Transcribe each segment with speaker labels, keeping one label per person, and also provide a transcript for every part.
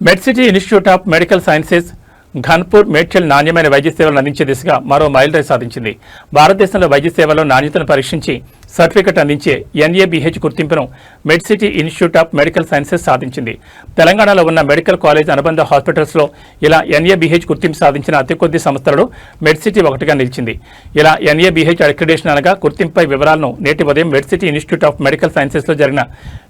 Speaker 1: MedCity Institute of Medical sciences Ghanpur Medchal నాణ్యమైన వైద్య సేవలను అందించే దిశగా మరో మైలురాయి సాధించింది. భారతదేశంలో వైద్య సేవల్లో నాణ్యతను పరీక్షించి సర్టిఫికెట్ అందించే ఎన్ఏబిహెచ్ గుర్తింపును MedCity Institute of Medical sciences సాధించింది. తెలంగాణలో ఉన్న మెడికల్ కాలేజ్ అనుబంధ హాస్పిటల్స్లో ఇలా ఎన్ఏబిహెచ్ గుర్తింపు సాధించిన అతి కొద్ది సంస్థలలో మెడ్సిటీ ఒకటిగా నిలిచింది. ఇలా ఎన్ఏబిహెచ్ అక్రిడేషన్ అనగా గుర్తింపుపై వివరాలను నేటి ఉదయం మెడ్సిటీ ఇన్స్టిట్యూట్ ఆఫ్ మెడికల్ సైన్సెస్లో జరిగిన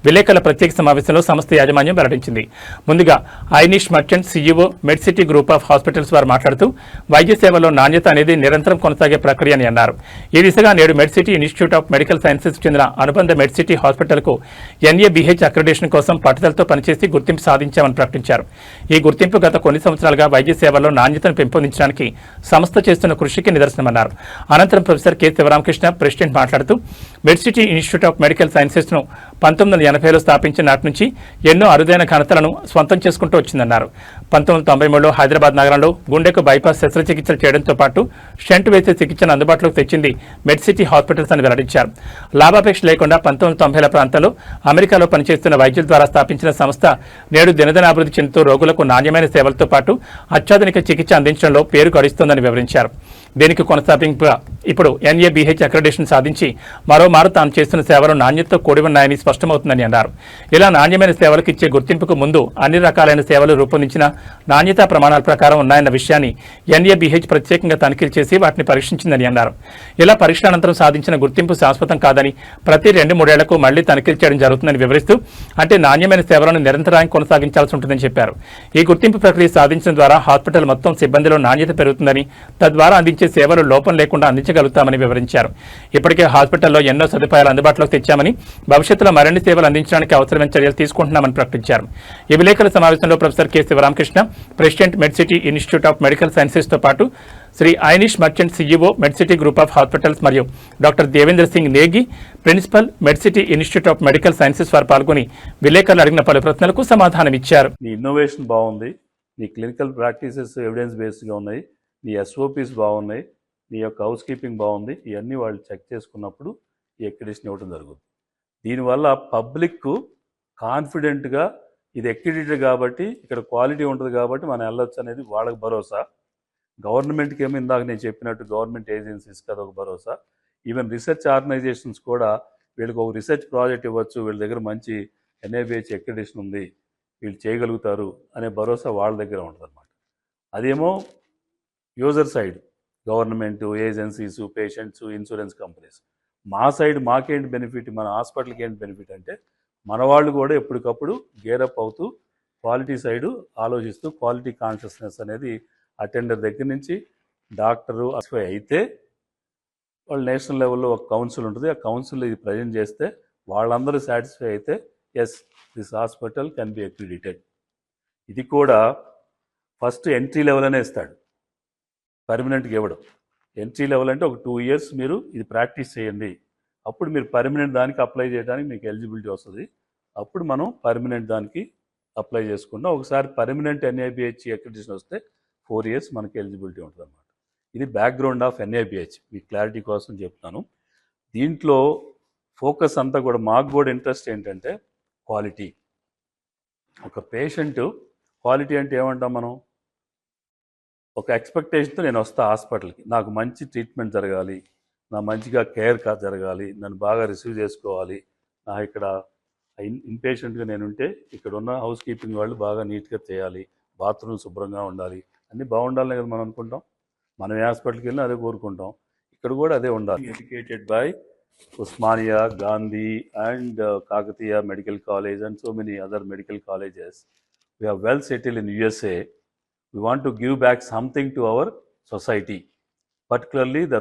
Speaker 1: విలేకరుల ప్రత్యేక సమావేశంలో సంస్థ యాజమాన్యం వెల్లడించింది. ముందుగా Anish Merchant CEO Medcity Group of Hospitals వారు మాట్లాడుతూ వైద్య సేవల్లో నాణ్యత అనేది నిరంతరం కొనసాగే ప్రక్రియ అని అన్నారు. ఈ దిశగా నేడు MedCity Institute of Medical sciences చెందిన అనుబంధ మెడ్సిటీ హాస్పిటల్కు ఎన్ఏబిహెచ్ అక్రిడేషన్ కోసం పట్టుదలతో పనిచేసి గుర్తింపు సాధించామని ప్రకటించారు. ఈ గుర్తింపు గత కొన్ని సంవత్సరాలుగా వైద్య సేవల్లో నాణ్యతను పెంపొందించడానికి సంస్థ చేస్తున్న కృషికి నిదర్శనమన్నారు. అనంతరం ప్రొఫెసర్ కె శివరామకృష్ణ ప్రెసిడెంట్ మాట్లాడుతూ మెడ్సిటీ ఇన్స్టిట్యూట్ ఆఫ్ మెడికల్ సైన్సెస్ను 1980లో స్థాపించిన నాటి నుంచి ఎన్నో అరుదైన ఘనతలను స్వంతం చేసుకుంటూ వచ్చిందన్నారు. 1993లో హైదరాబాద్ నగరంలో గుండెకు బైపాస్ శస్త్రచికిత్సలు చేయడంతో పాటు స్టెంట్ వేసే చికిత్సను అందుబాటులోకి తెచ్చింది మెడ్సిటీ హాస్పిటల్స్ అని వెల్లడించారు. లాభాపేక్ష లేకుండా 1990ల ప్రాంతాల్లో అమెరికాలో పనిచేస్తున్న వైద్యుల ద్వారా స్థాపించిన సంస్థ నేడు దినదిన అభివృద్ధి చెందుతూ రోగులకు నాణ్యమైన సేవలతో పాటు అత్యాధునిక చికిత్స అందించడంలో పేరు గడిస్తోందని వివరించారు. దీనికి కొనసాగింపుగా ఇప్పుడు ఎన్ఏబిహెచ్ అక్రిడేషన్ సాధించి మరోమారు తాను చేస్తున్న సేవలు నాణ్యతతో కూడి ఉన్నాయని స్పష్టమవుతుందని అన్నారు. ఇలా నాణ్యమైన సేవలకు ఇచ్చే గుర్తింపుకు ముందు అన్ని రకాలైన సేవలు రూపొందించిన నాణ్యతా ప్రమాణాల ప్రకారం ఉన్నాయన్న విషయాన్ని ఎన్ఏబిహెచ్ ప్రత్యేకంగా తనిఖీలు చేసి వాటిని పరీక్షించిందని అన్నారు. ఇలా పరీక్ష అనంతరం సాధించిన గుర్తింపు శాశ్వతం కాదని ప్రతి 2-3 ఏళ్లకు మళ్లీ తనిఖీలు చేయడం జరుగుతుందని వివరిస్తూ అంటే నాణ్యమైన సేవలను నిరంతరాయం కొనసాగించాల్సి ఉంటుందని చెప్పారు. ఈ గుర్తింపు ప్రక్రియ సాధించడం ద్వారా హాస్పిటల్ మొత్తం సిబ్బందిలో నాణ్యత పెరుగుతుందని తద్వారా అందించే సేవలు లోపం లేకుండా అందించగలుగుతామని వివరించారు. ఇప్పటికే హాస్పిటల్లో ఎన్నో సదుపాయాలు అందుబాటులోకి తెచ్చామని భవిష్యత్తులో మరిన్ని సేవలు అందించడానికి అవసరమైన చర్యలు తీసుకుంటున్నామని ప్రకటించారు. ఈ విలేకరుల సమావేశంలో professor K Sivaramakrishna president Medcity Institute of Medical సైన్సెస్తో పాటు Shri Anish Merchant CEO Medcity Group of Hospitals మరియు doctor Devendra Singh Negi principal Medcity Institute of Medical Sciences వారు పాల్గొని విలేకరులు అడిగిన పలు ప్రశ్నలకు సమాధానమిచ్చారు.
Speaker 2: నీ ఇన్నోవేషన్ బాగుంది, నీ క్లినికల్ ప్రాక్టీసెస్ ఎవిడెన్స్ బేస్డ్గా ఉన్నాయి, నీ ఎస్ఓపీస్ బాగున్నాయి, నీ యొక్క హౌస్ కీపింగ్ బాగుంది, ఇవన్నీ వాళ్ళు చెక్ చేసుకున్నప్పుడు ఈ అక్రిడేషన్ ఇవ్వడం జరుగుతుంది. దీనివల్ల పబ్లిక్ కాన్ఫిడెంట్గా ఇది అక్రిడేటెడ్ కాబట్టి ఇక్కడ క్వాలిటీ ఉంటుంది కాబట్టి మనం వెళ్ళొచ్చు అనేది వాళ్ళకి భరోసా. గవర్నమెంట్కి ఏమో ఇందాక నేను చెప్పినట్టు గవర్నమెంట్ ఏజెన్సీస్కి అదొక భరోసా. ఈవెన్ రీసెర్చ్ ఆర్గనైజేషన్స్ కూడా వీళ్ళకి ఒక రీసెర్చ్ ప్రాజెక్ట్ ఇవ్వచ్చు, వీళ్ళ దగ్గర మంచి ఎన్ఏబిహెచ్ అక్రిడేషన్ ఉంది, వీళ్ళు చేయగలుగుతారు అనే భరోసా వాళ్ళ దగ్గర ఉంటుంది అన్నమాట. అదేమో user side government agencies, patients, insurance companies. మా సైడ్ మాకేంటి బెనిఫిట్, మన హాస్పిటల్కి ఏంటి బెనిఫిట్ అంటే మన వాళ్ళు కూడా ఎప్పటికప్పుడు గేరప్ అవుతూ క్వాలిటీ సైడు ఆలోచిస్తూ క్వాలిటీ కాన్షియస్నెస్ అనేది అటెండర్ దగ్గర నుంచి డాక్టరు అసలు అయితే వాళ్ళు నేషనల్ లెవెల్లో ఒక కౌన్సిల్ ఉంటుంది, ఆ కౌన్సిల్ ఇది ప్రజెంట్ చేస్తే వాళ్ళందరూ సాటిస్ఫై అయితే yes this hospital can be accredited. ఇది కూడా ఫస్ట్ ఎంట్రీ లెవెల్ అనే ఇస్తాడు, పర్మనెంట్గా ఇవ్వడం. ఎంట్రీ లెవెల్ అంటే ఒక 2 years మీరు ఇది ప్రాక్టీస్ చేయండి, అప్పుడు మీరు పర్మనెంట్ దానికి అప్లై చేయడానికి మీకు ఎలిజిబిలిటీ వస్తుంది, అప్పుడు మనం పర్మనెంట్ దానికి అప్లై చేసుకుంటాం. ఒకసారి పర్మనెంట్ ఎన్ఏబిహెచ్ అక్రిడిటేషన్ వస్తే 4 years మనకి ఎలిజిబిలిటీ ఉంటుంది అన్నమాట. ఇది background of NABH, me clarity కోసం చెప్తాను. దీంట్లో ఫోకస్ అంతా కూడా మాకు కూడా ఇంట్రెస్ట్ ఏంటంటే క్వాలిటీ. ఒక పేషెంట్ క్వాలిటీ అంటే ఏమంటాం మనం, ఒక ఎక్స్పెక్టేషన్తో నేను వస్తా హాస్పిటల్కి, నాకు మంచి ట్రీట్మెంట్ జరగాలి, నా మంచిగా కేర్ జరగాలి, నన్ను బాగా రిసీవ్ చేసుకోవాలి, నా ఇక్కడ ఇన్పేషెంట్గా నేనుంటే ఇక్కడ ఉన్న హౌస్ కీపింగ్ వాళ్ళు బాగా నీట్గా చేయాలి, బాత్రూమ్ శుభ్రంగా ఉండాలి, అన్నీ బాగుండాలనే కదా మనం అనుకుంటాం. మనం ఏ హాస్పిటల్కి వెళ్ళినా అదే కోరుకుంటాం, ఇక్కడ కూడా అదే ఉండాలి. Educated by Osmania, Gandhi and Kakatiya medical college and so many other medical colleges. We are well settled in USA. We want to give back something to our society, particularly the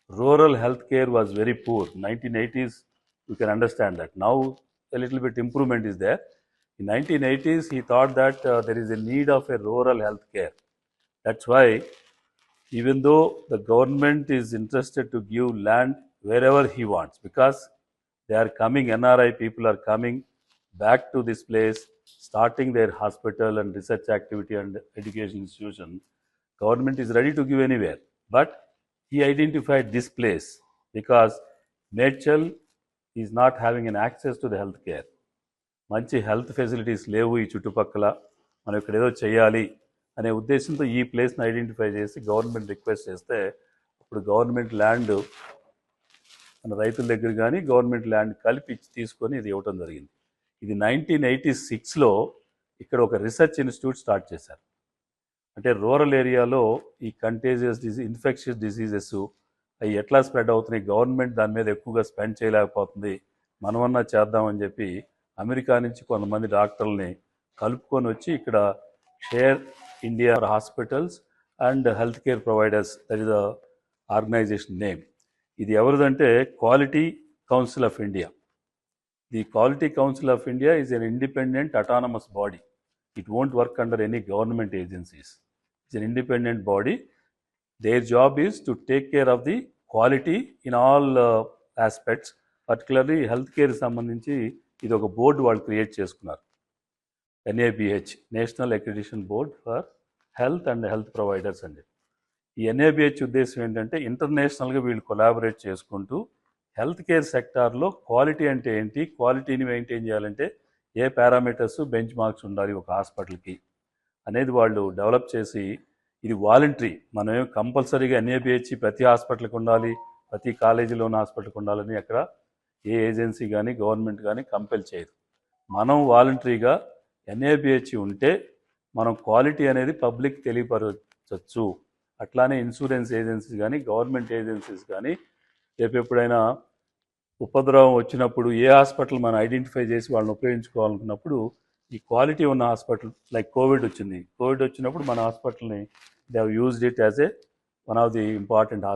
Speaker 2: rural healthcare was very poor. 1980s, you can understand that. Now a little bit improvement is there. In 1980s, he thought that there is a need of a rural healthcare. That's why even though the government is interested to give land wherever he wants, because they are coming, NRI people are coming back to this place, starting their hospital and research activity and education institution. Government is ready to give anywhere, but he identified this place because Medchal is not having an access to the health care. మంచి health facilities లేవు ఈ చుట్టుపక్కల. మనం ఇక్కడ ఏదో చేయాలి అనే ఉద్దేశంతో ఈ ప్లేస్ని ఐడెంటిఫై చేసి గవర్నమెంట్ రిక్వెస్ట్ చేస్తే అప్పుడు గవర్నమెంట్ ల్యాండ్ మన రైతుల దగ్గర కానీ గవర్నమెంట్ ల్యాండ్ కలిపి తీసుకొని ఇది ఇవ్వటం జరిగింది. ఇది 1986లో ఇక్కడ ఒక రీసెర్చ్ ఇన్స్టిట్యూట్ స్టార్ట్ చేశారు. అంటే రూరల్ ఏరియాలో ఈ కంటేజియస్ ఇన్ఫెక్షియస్ డిసీజెస్ అవి ఎట్లా స్ప్రెడ్ అవుతున్నాయి, గవర్నమెంట్ దాని మీద ఎక్కువగా స్పెండ్ చేయలేకపోతుంది, మనమన్నా చేద్దామని చెప్పి అమెరికా నుంచి కొంతమంది డాక్టర్లని కలుపుకొని వచ్చి ఇక్కడ Share India hospitals and health care providers, that is the organization name. ఇది ఎవరిదంటే Quality Council of India. The Quality Council of India is an independent autonomous body. It won't work under any government agencies. It's an independent body. Their job is to take care of the quality in all aspects. Particularly healthcare సంబంధించి ఇది ఒక board వాళ్ళు create చేసుకున్నారు. NABH, national accreditation board for health and health providers అండి. ఈ NABH ఉద్దేశం ఏంటంటే ఇంటర్నేషనల్గా వీళ్ళు కొలాబరేట్ చేసుకుంటూ హెల్త్ కేర్ సెక్టార్లో క్వాలిటీ అంటే ఏంటి, క్వాలిటీని మెయింటైన్ చేయాలంటే ఏ పారామీటర్స్ బెంచ్ మార్క్స్ ఉండాలి ఒక హాస్పిటల్కి అనేది వాళ్ళు డెవలప్ చేసి, ఇది వాలంటరీ, మనం కంపల్సరీగా NABH ప్రతి హాస్పిటల్కి ఉండాలి, ప్రతి కాలేజీలో ఉన్న హాస్పిటల్కి ఉండాలని అక్కడ ఏ ఏజెన్సీ కానీ గవర్నమెంట్ కానీ కంపెల్ చేయదు. మనం వాలంటరీగా NABH ఉంటే మనం క్వాలిటీ అనేది పబ్లిక్ తెలియపరచచ్చు. అట్లానే ఇన్సూరెన్స్ ఏజెన్సీస్ కానీ గవర్నమెంట్ ఏజెన్సీస్ కానీ రేపు ఎప్పుడైనా ఉపద్రవం వచ్చినప్పుడు ఏ హాస్పిటల్ మనం ఐడెంటిఫై చేసి వాళ్ళని ఉపయోగించుకోవాలనుకున్నప్పుడు ఈ క్వాలిటీ ఉన్న హాస్పిటల్, లైక్ కోవిడ్ వచ్చినప్పుడు మన హాస్పిటల్ని they have used it as one of the important